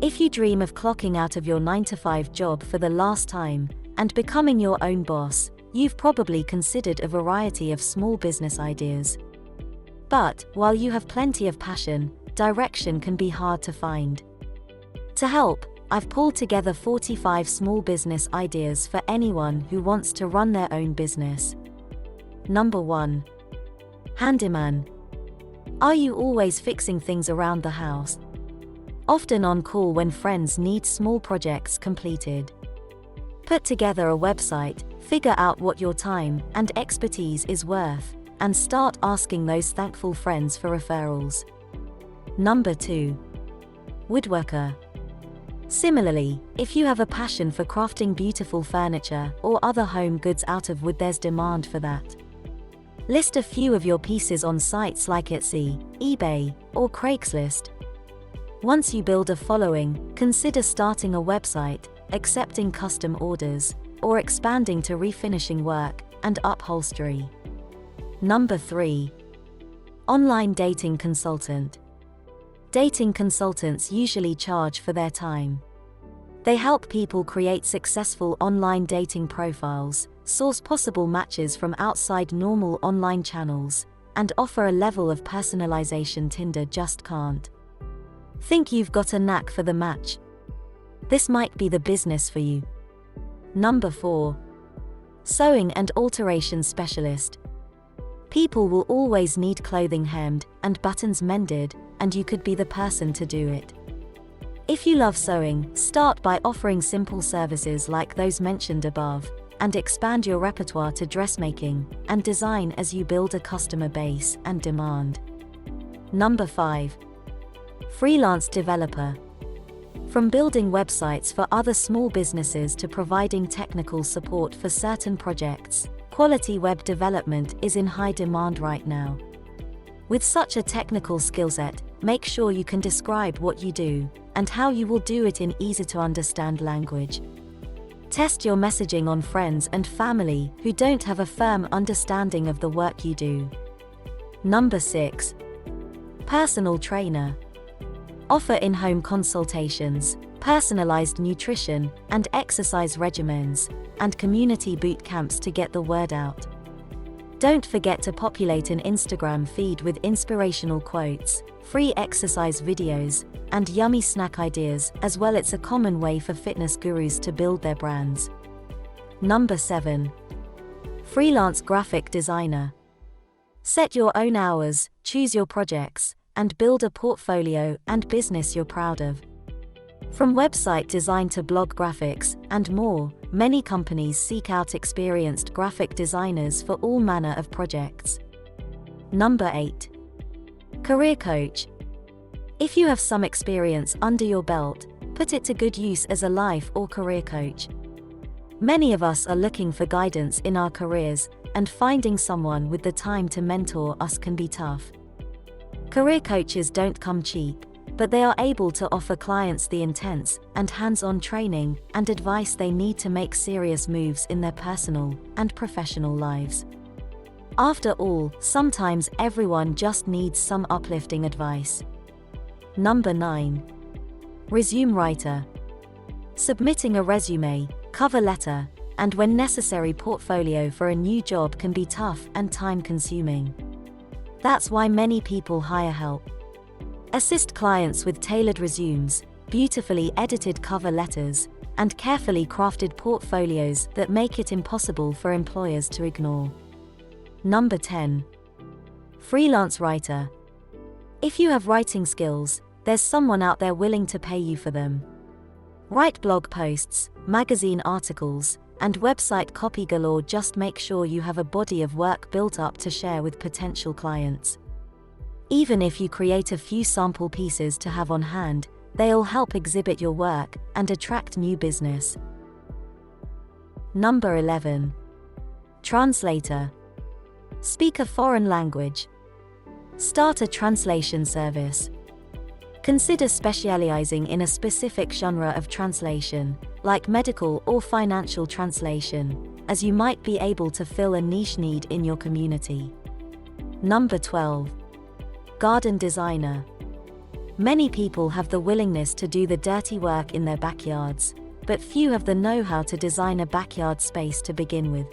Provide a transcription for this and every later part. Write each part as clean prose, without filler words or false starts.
If you dream of clocking out of your 9-to-5 job for the last time and becoming your own boss, you've probably considered a variety of small business ideas. But, while you have plenty of passion, direction can be hard to find. To help, I've pulled together 45 small business ideas for anyone who wants to run their own business. Number 1. Handyman. Are you always fixing things around the house? Often on call when friends need small projects completed? Put together a website, figure out what your time and expertise is worth, and start asking those thankful friends for referrals. Number 2. Woodworker. Similarly, if you have a passion for crafting beautiful furniture or other home goods out of wood, there's demand for that. List a few of your pieces on sites like Etsy, eBay, or Craigslist. Once you build a following, consider starting a website, accepting custom orders, or expanding to refinishing work and upholstery. Number 3. Online dating consultant. Dating consultants usually charge for their time. They help people create successful online dating profiles, source possible matches from outside normal online channels, and offer a level of personalization Tinder just can't. Think you've got a knack for the match? This might be the business for you. Number 4. Sewing and alteration specialist. People will always need clothing hemmed and buttons mended, and you could be the person to do it. If you love sewing, start by offering simple services like those mentioned above, and expand your repertoire to dressmaking and design as you build a customer base and demand. Number 5. Freelance Developer. From building websites for other small businesses to providing technical support for certain projects, quality web development is in high demand right now. With such a technical skill set, make sure you can describe what you do and how you will do it in easy-to-understand language. Test your messaging on friends and family who don't have a firm understanding of the work you do. Number 6. Personal trainer. Offer in-home consultations, personalized nutrition and exercise regimens, and community boot camps to get the word out. Don't forget to populate an Instagram feed with inspirational quotes, free exercise videos, and yummy snack ideas as well. It's a common way for fitness gurus to build their brands. Number 7. Freelance graphic designer. Set your own hours, choose your projects, and build a portfolio and business you're proud of. From website design to blog graphics, and more, many companies seek out experienced graphic designers for all manner of projects. Number 8. Career coach. If you have some experience under your belt, put it to good use as a life or career coach. Many of us are looking for guidance in our careers, and finding someone with the time to mentor us can be tough. Career coaches don't come cheap, but they are able to offer clients the intense and hands-on training and advice they need to make serious moves in their personal and professional lives. After all, sometimes everyone just needs some uplifting advice. Number 9. Resume writer. Submitting a resume, cover letter, and when necessary portfolio for a new job can be tough and time-consuming. That's why many people hire help. Assist clients with tailored resumes, beautifully edited cover letters, and carefully crafted portfolios that make it impossible for employers to ignore. Number 10. Freelance writer. If you have writing skills, there's someone out there willing to pay you for them. Write blog posts, magazine articles, and website copy galore. Just make sure you have a body of work built up to share with potential clients. Even if you create a few sample pieces to have on hand, they'll help exhibit your work and attract new business. Number 11. Translator. Speak a foreign language. Start a translation service. Consider specializing in a specific genre of translation, like medical or financial translation, as you might be able to fill a niche need in your community. Number 12. Garden designer. Many people have the willingness to do the dirty work in their backyards, but few have the know-how to design a backyard space to begin with.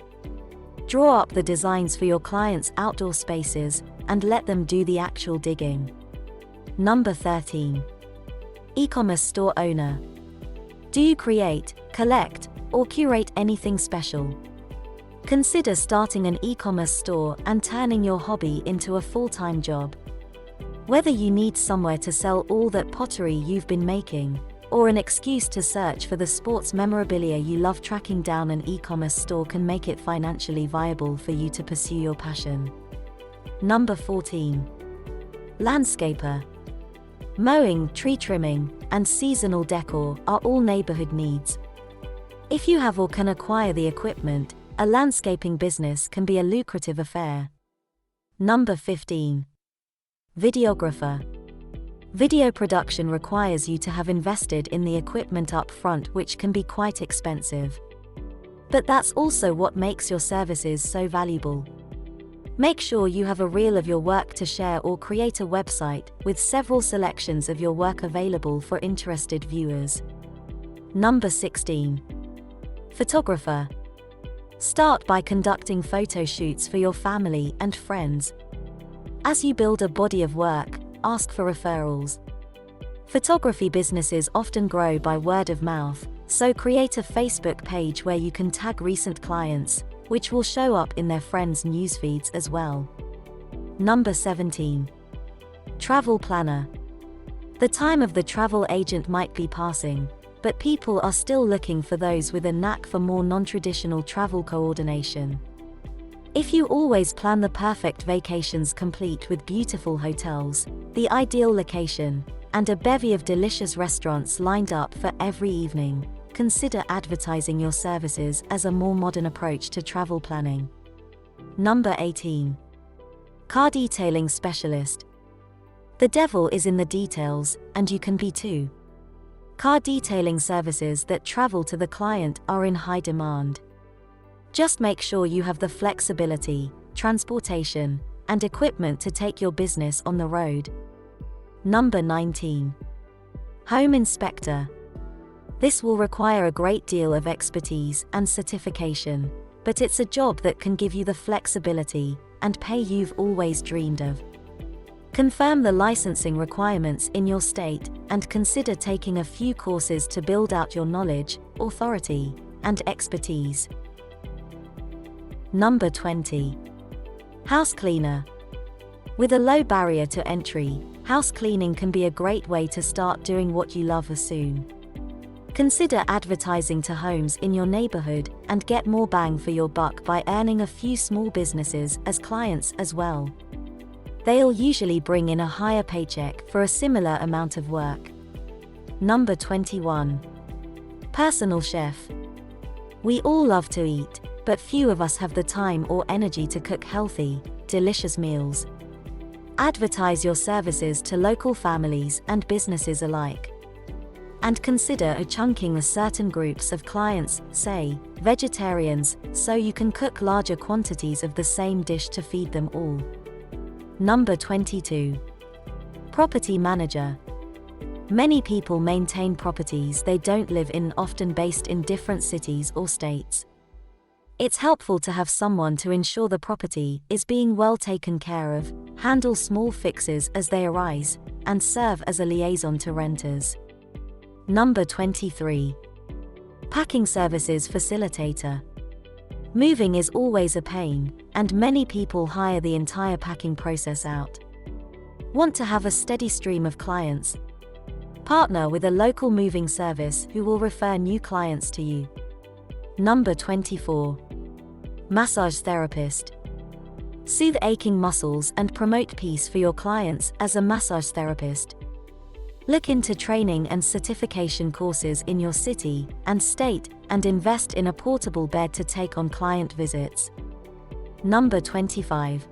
Draw up the designs for your clients' outdoor spaces and let them do the actual digging. Number 13. E-commerce store owner. Do you create, collect, or curate anything special? Consider starting an e-commerce store and turning your hobby into a full-time job. Whether you need somewhere to sell all that pottery you've been making, or an excuse to search for the sports memorabilia you love, tracking down an e-commerce store can make it financially viable for you to pursue your passion. Number 14. Landscaper. Mowing, tree trimming, and seasonal decor are all neighborhood needs. If you have or can acquire the equipment, a landscaping business can be a lucrative affair. Number 15. Videographer. Video production requires you to have invested in the equipment up front, which can be quite expensive. But that's also what makes your services so valuable. Make sure you have a reel of your work to share or create a website with several selections of your work available for interested viewers. Number 16. Photographer. Start by conducting photo shoots for your family and friends. As you build a body of work, ask for referrals. Photography businesses often grow by word of mouth, so create a Facebook page where you can tag recent clients, which will show up in their friends' newsfeeds as well. Number 17. Travel planner. The time of the travel agent might be passing, but people are still looking for those with a knack for more non-traditional travel coordination. If you always plan the perfect vacations complete with beautiful hotels, the ideal location, and a bevy of delicious restaurants lined up for every evening, consider advertising your services as a more modern approach to travel planning. Number 18. Car detailing specialist. The devil is in the details, and you can be too. Car detailing services that travel to the client are in high demand. Just make sure you have the flexibility, transportation, and equipment to take your business on the road. Number 19. Home inspector. This will require a great deal of expertise and certification, but it's a job that can give you the flexibility and pay you've always dreamed of. Confirm the licensing requirements in your state and consider taking a few courses to build out your knowledge, authority, and expertise. Number 20. House cleaner. With a low barrier to entry, house cleaning can be a great way to start doing what you love as soon. Consider advertising to homes in your neighborhood and get more bang for your buck by earning a few small businesses as clients as well. They'll usually bring in a higher paycheck for a similar amount of work. Number 21. Personal chef. We all love to eat, but few of us have the time or energy to cook healthy, delicious meals. Advertise your services to local families and businesses alike. And consider chunking with certain groups of clients, say, vegetarians, so you can cook larger quantities of the same dish to feed them all. Number 22. Property manager. Many people maintain properties they don't live in, often based in different cities or states. It's helpful to have someone to ensure the property is being well taken care of, handle small fixes as they arise, and serve as a liaison to renters. Number 23. Packing services facilitator. Moving is always a pain, and many people hire the entire packing process out. Want to have a steady stream of clients? Partner with a local moving service who will refer new clients to you. Number 24. Massage therapist. Soothe aching muscles and promote peace for your clients as a massage therapist. Look into training and certification courses in your city and state and invest in a portable bed to take on client visits. Number 25.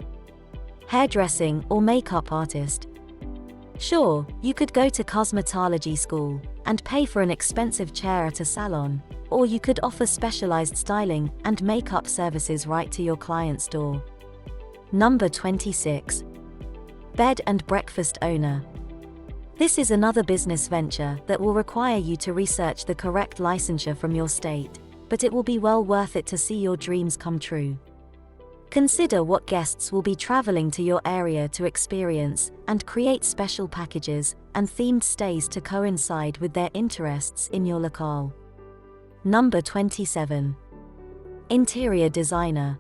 Hairdressing or makeup artist. Sure, you could go to cosmetology school and pay for an expensive chair at a salon, or you could offer specialized styling and makeup services right to your client's door. Number 26. Bed and breakfast owner. This is another business venture that will require you to research the correct licensure from your state, but it will be well worth it to see your dreams come true. Consider what guests will be traveling to your area to experience, and create special packages and themed stays to coincide with their interests in your locale. Number 27. Interior designer.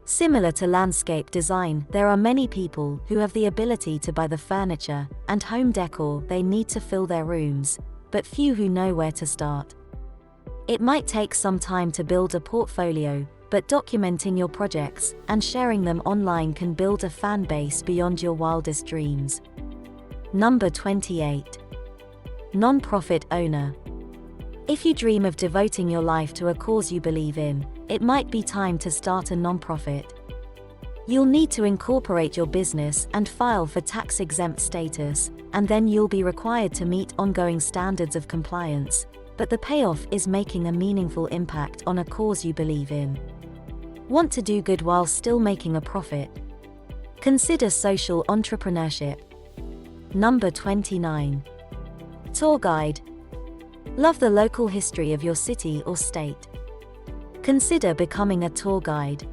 Similar to landscape design, there are many people who have the ability to buy the furniture and home decor they need to fill their rooms, but few who know where to start. It might take some time to build a portfolio, but documenting your projects and sharing them online can build a fan base beyond your wildest dreams. Number 28. Non-profit owner. If you dream of devoting your life to a cause you believe in, it might be time to start a non-profit. You'll need to incorporate your business and file for tax-exempt status, and then you'll be required to meet ongoing standards of compliance, but the payoff is making a meaningful impact on a cause you believe in. Want to do good while still making a profit? Consider social entrepreneurship. Number 29. Tour guide. Love the local history of your city or state? Consider becoming a tour guide.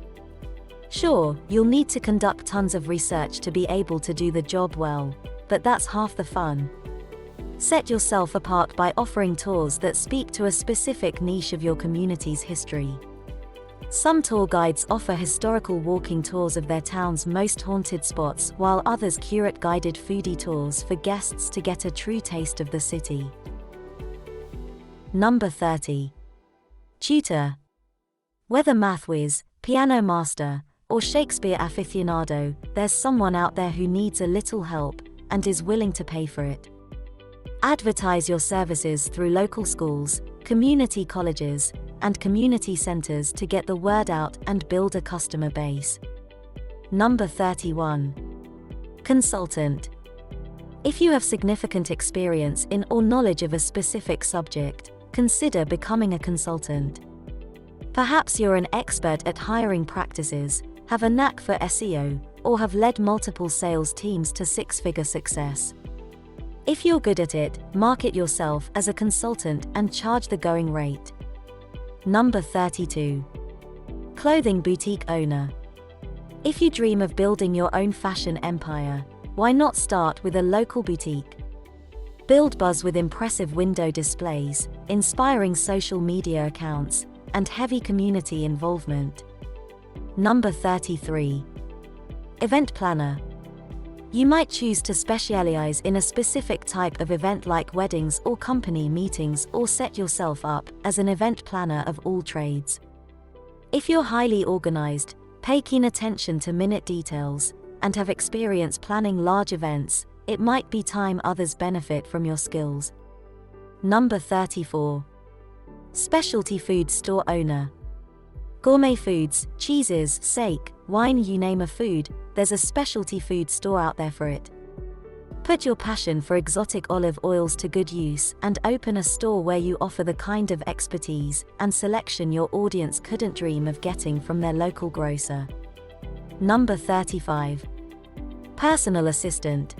Sure, you'll need to conduct tons of research to be able to do the job well, but that's half the fun. Set yourself apart by offering tours that speak to a specific niche of your community's history. Some tour guides offer historical walking tours of their town's most haunted spots, while others curate guided foodie tours for guests to get a true taste of the city. Number 30. Tutor. Whether math whiz, piano master, or Shakespeare aficionado, there's someone out there who needs a little help and is willing to pay for it. Advertise your services through local schools, community colleges, and community centers to get the word out and build a customer base. Number 31. Consultant. If you have significant experience in or knowledge of a specific subject, consider becoming a consultant. Perhaps you're an expert at hiring practices, have a knack for SEO, or have led multiple sales teams to six-figure success. If you're good at it, market yourself as a consultant and charge the going rate. Number 32. Clothing boutique owner. If you dream of building your own fashion empire, why not start with a local boutique? Build buzz with impressive window displays, inspiring social media accounts, and heavy community involvement. Number 33. Event planner. You might choose to specialize in a specific type of event like weddings or company meetings, or set yourself up as an event planner of all trades. If you're highly organized, pay keen attention to minute details, and have experience planning large events, it might be time others benefit from your skills. Number 34. Specialty food store owner. Gourmet foods, cheeses, steak, wine, you name a food, there's a specialty food store out there for it. Put your passion for exotic olive oils to good use and open a store where you offer the kind of expertise and selection your audience couldn't dream of getting from their local grocer. Number 35. Personal assistant.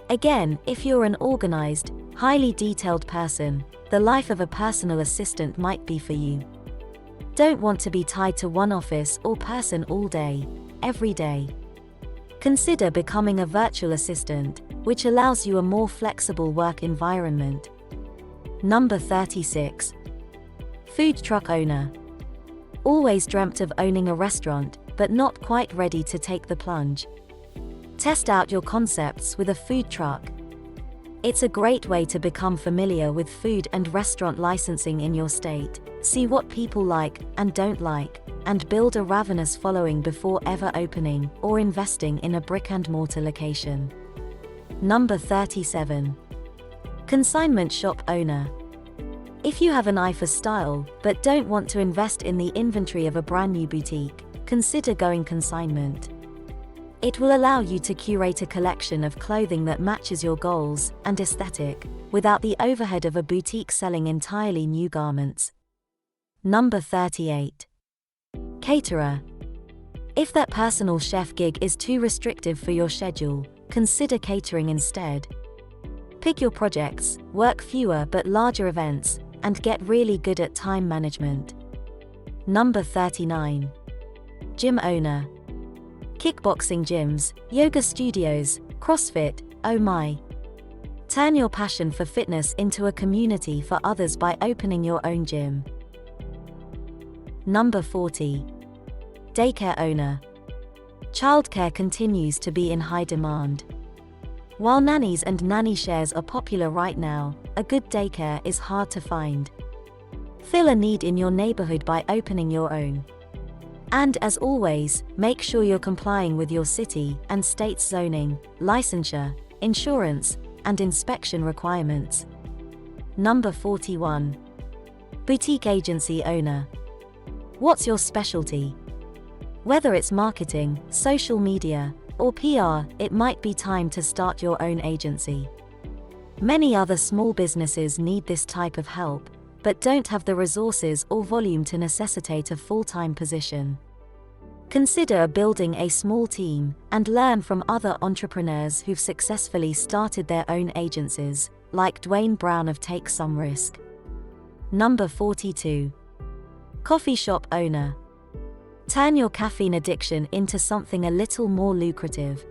Again, if you're an organized, highly detailed person, the life of a personal assistant might be for you. Don't want to be tied to one office or person all day, every day. Consider becoming a virtual assistant, which allows you a more flexible work environment. Number 36. Food truck owner. Always dreamt of owning a restaurant, but not quite ready to take the plunge? Test out your concepts with a food truck. It's a great way to become familiar with food and restaurant licensing in your state, see what people like and don't like, and build a ravenous following before ever opening or investing in a brick-and-mortar location. Number 37. Consignment shop owner. If you have an eye for style, but don't want to invest in the inventory of a brand new boutique, consider going consignment. It will allow you to curate a collection of clothing that matches your goals and aesthetic, without the overhead of a boutique selling entirely new garments. Number 38. Caterer. If that personal chef gig is too restrictive for your schedule, consider catering instead. Pick your projects, work fewer but larger events, and get really good at time management. Number 39. Gym owner. Kickboxing gyms, yoga studios, CrossFit, oh my. Turn your passion for fitness into a community for others by opening your own gym. Number 40. Daycare owner. Childcare continues to be in high demand. While nannies and nanny shares are popular right now, a good daycare is hard to find. Fill a need in your neighborhood by opening your own. And as always, make sure you're complying with your city and state's zoning, licensure, insurance, and inspection requirements. Number 41. Boutique agency owner. What's your specialty? Whether it's marketing, social media, or PR, it might be time to start your own agency. Many other small businesses need this type of help, but don't have the resources or volume to necessitate a full-time position. Consider building a small team and learn from other entrepreneurs who've successfully started their own agencies, like Dwayne Brown of Take Some Risk. Number 42. Coffee shop owner. Turn your caffeine addiction into something a little more lucrative.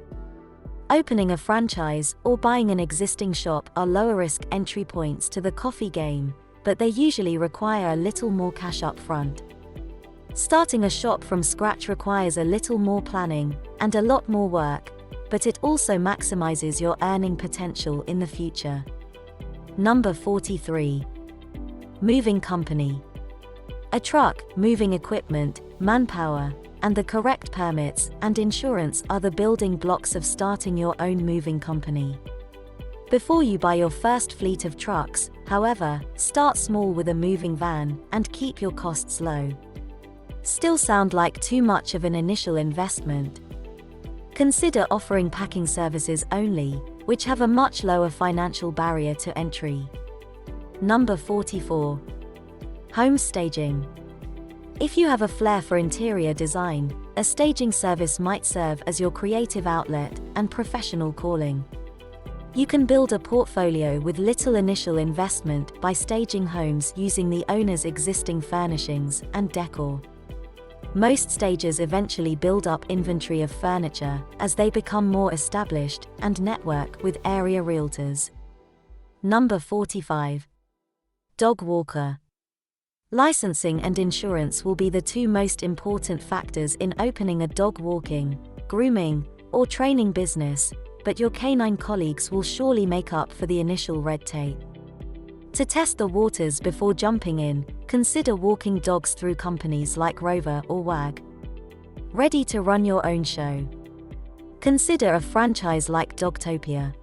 Opening a franchise or buying an existing shop are lower-risk entry points to the coffee game, but they usually require a little more cash up front. Starting a shop from scratch requires a little more planning and a lot more work, but it also maximizes your earning potential in the future. Number 43. Moving company. A truck, moving equipment, manpower, and the correct permits and insurance are the building blocks of starting your own moving company. Before you buy your first fleet of trucks, however, start small with a moving van and keep your costs low. Still sound like too much of an initial investment? Consider offering packing services only, which have a much lower financial barrier to entry. Number 44. Home staging. If you have a flair for interior design, a staging service might serve as your creative outlet and professional calling. You can build a portfolio with little initial investment by staging homes using the owner's existing furnishings and decor. Most stagers eventually build up inventory of furniture as they become more established and network with area realtors. Number 45. Dog walker. Licensing and insurance will be the two most important factors in opening a dog walking, grooming, or training business, but your canine colleagues will surely make up for the initial red tape. To test the waters before jumping in, consider walking dogs through companies like Rover or WAG. Ready to run your own show? Consider a franchise like Dogtopia.